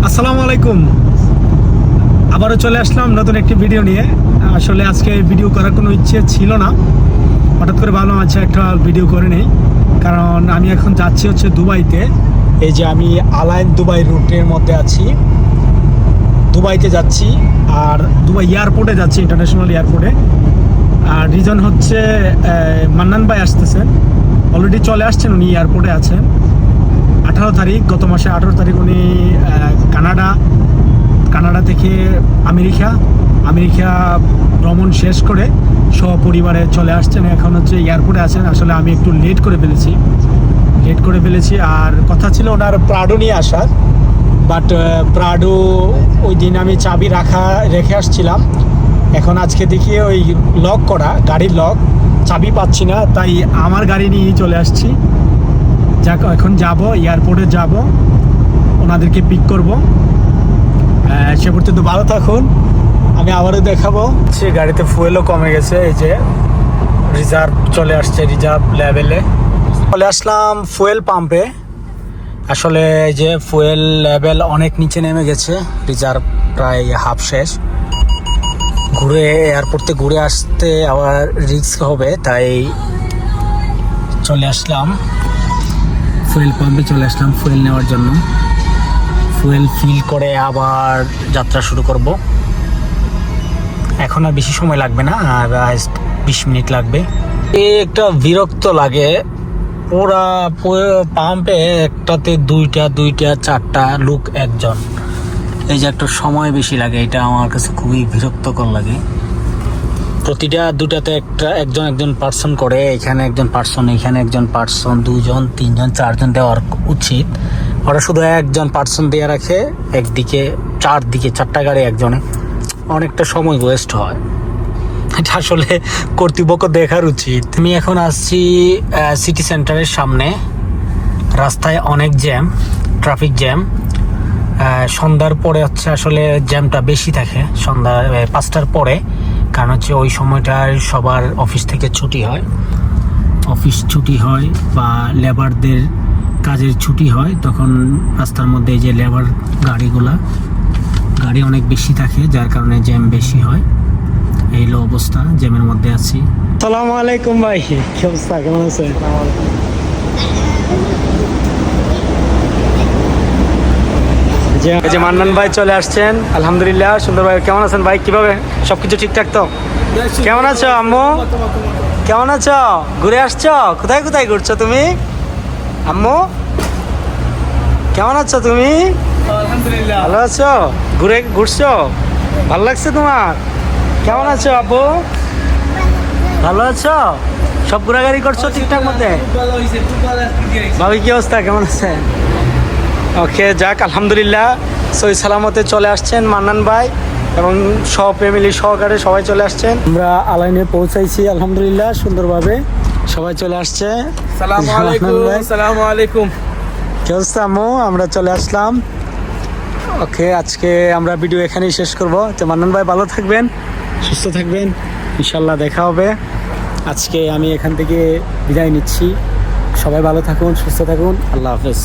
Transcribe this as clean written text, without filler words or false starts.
আসসালামু আলাইকুম। আবারও চলে আসলাম নতুন একটি ভিডিও নিয়ে। আসলে আজকে ভিডিও করার কোনো ইচ্ছে ছিল না, হঠাৎ করে ভাবলাম আচ্ছা একটা ভিডিও করে নেই। কারণ আমি এখন যাচ্ছি হচ্ছে দুবাইতে। এই যে আমি আলাইন দুবাই রুটের মধ্যে আছি, দুবাইতে যাচ্ছি। আর দুবাই এয়ারপোর্টে যাচ্ছি, ইন্টারন্যাশনাল এয়ারপোর্টে। আর রিজন হচ্ছে মান্নান ভাই আসতেছেন, অলরেডি চলে আসছেন, উনি এয়ারপোর্টে আছেন। 18 তারিখ, গত মাসে 18 তারিখ উনি কানাডা থেকে আমেরিকা ভ্রমণ শেষ করে সপরিবারে চলে আসছেন। এখন হচ্ছে এয়ারপোর্টে আছেন। আসলে আমি একটু লেট করে ফেলেছি। আর কথা ছিল ওনার প্রাডো নিয়ে আসার, বাট প্রাডো ওই দিন আমি চাবি রেখে আসছিলাম। এখন আজকে দেখি ওই লক করা গাড়ির লক, চাবি পাচ্ছি না, তাই আমার গাড়ি নিয়েই চলে আসছি। যাক, এখন যাব, এয়ারপোর্টে যাব, ওনাদেরকে পিক করব। সে পর্যন্ত ভালো থাকুন, আমি আবারও দেখাবো। সে গাড়িতে ফুয়েলও কমে গেছে, এই যে রিজার্ভ চলে আসছে, রিজার্ভ লেভেলে চলে আসলাম ফুয়েল পাম্পে। আসলে যে ফুয়েল লেভেল অনেক নিচে নেমে গেছে, রিজার্ভ প্রায় হাফ শেষ। এয়ারপোর্টে ঘুরে আসতে আবার রিস্ক হবে, তাই চলে আসলাম ফুয়েল পাম্পে, ফুয়েল নেওয়ার জন্য। ফুয়েল ফিল করে আবার যাত্রা শুরু করব। এখন আর বেশি সময় লাগবে না, আর 20 মিনিট লাগবে। একটা বিরক্ত লাগে পুরা পাম্পে, একটাতে দুইটা চারটা লোক একজন। এই যে একটা সময় বেশি লাগে, এটা আমার কাছে খুবই বিরক্তকর লাগে। প্রতিটা দুটাতে একজন পার্সন করে, এখানে একজন পার্সন, এখানে একজন পার্সন, 2 জন 3 জন 4 জন দেওয়ার উচিত। ওরা শুধু একজন পার্সন দিয়ে রাখে, একদিকে চারটা গাড়ি একজনে, অনেকটা সময় ওয়েস্ট হয়। এটা আসলে কর্তৃপক্ষ দেখার উচিত। আমি এখন আসছি সিটি সেন্টারের সামনে। রাস্তায় অনেক ট্রাফিক জ্যাম। সন্ধ্যার পরে হচ্ছে আসলে জ্যামটা বেশি থাকে, সন্ধ্যা 5টার পরে। কারণ হচ্ছে ওই সময়টায় সবার অফিস থেকে ছুটি হয় বা লেবারদের কাজের ছুটি হয়, তখন রাস্তার মধ্যে যে লেবার গাড়ি অনেক বেশি থাকে, যার কারণে জ্যাম বেশি হয়। এই হলো অবস্থা, জ্যামের মধ্যে আছি। আসসালামু আলাইকুম ভাই, কি অবস্থা, কেমন আছেন? যে মান্নান ভাই চলে আসছেন, আলহামদুলিল্লাহ। সুন্দর ভাই, কেমন আছেন ভাই? কিভাবে সবকিছু ঠিকঠাক তো? কেমন আছো আম্মু? কেমন আছো? ঘুরে আসছো? কোথায় ঘুরছো তুমি আম্মু? কেমন আছো তুমি? আলহামদুলিল্লাহ, ভালো আছো? ঘুরছো? ভালো লাগছে তোমার? কেমন আছো আব্বু? ভালো আছো? সব ঘোরাঘুরি করছো ঠিকঠাক মধ্যে? ভাবি কি অবস্থা, কেমন আছে? ওকে, যাক, আলহামদুলিল্লাহ, সহি সালামতে চলে আসছেন মান্নান ভাই এবং ফ্যামিলি সহকারে সবাই চলে আসছেন। আমরা আলাইনে পৌঁছাইছি, আলহামদুলিল্লাহ, সুন্দরভাবে সবাই চলে আসছে। আসসালামু আলাইকুম। কি অবস্থা আম্মু? আমরা চলে আসলাম। ওকে, আজকে আমরা ভিডিও এখানেই শেষ করব। তো মান্নান ভাই ভালো থাকবেন, সুস্থ থাকবেন, ইনশাল্লাহ দেখা হবে। আজকে আমি এখান থেকে বিদায় নিচ্ছি। সবাই ভালো থাকুন, সুস্থ থাকুন, আল্লাহ হাফেজ।